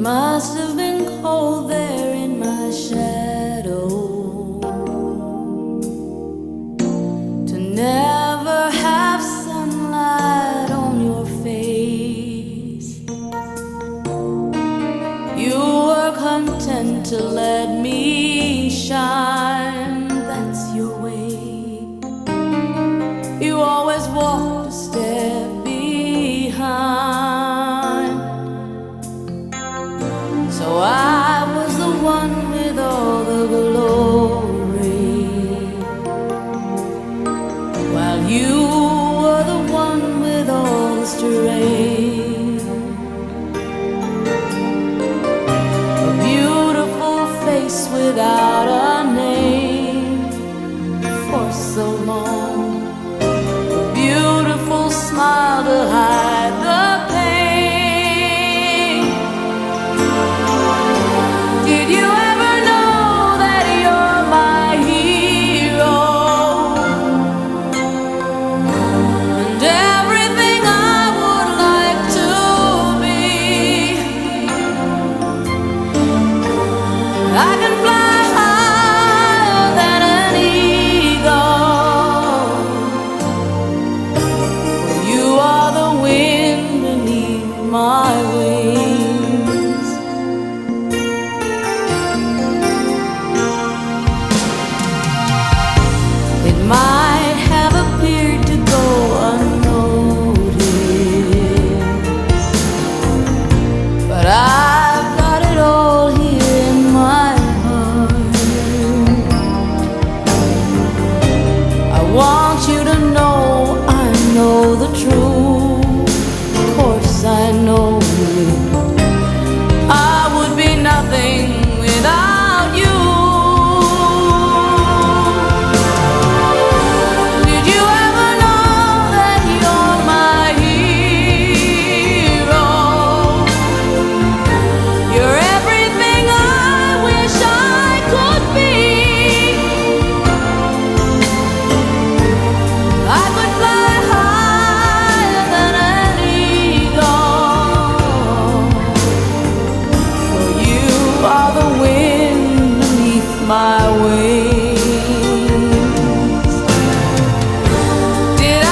must have been cold there in my shadow to never have sunlight on your face. You were content to let me shine, that's your way. You always walked a step behind. So I was the one with all the glory, while you were the one with all the strength. A beautiful face without a name for so long, a beautiful smile to hide the pain. Did you ever know that you're my hero, and everything I would like to be? I can fly higher than an eagle. You are the wind beneath my wings. It might have appeared to go unnoticed, but I've got it all here in my heart. I want you to know I know the truth. Of course I know I would be nothing without you. Did you ever know that you're my hero? You're everything I wish I could be. I could fly higher than an eagle, for you are the wind beneath my wings. Did I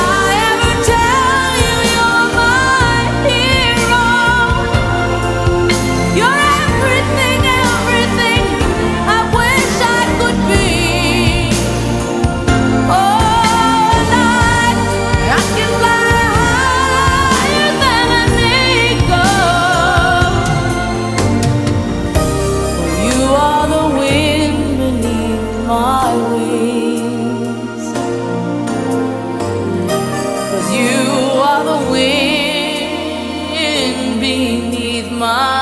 ever tell you you're my hero? You're everything, everything I wish I could be. Oh, night, I can fly higher than an eagle. You are the wind beneath my wings. 'Cause you are the wind beneath my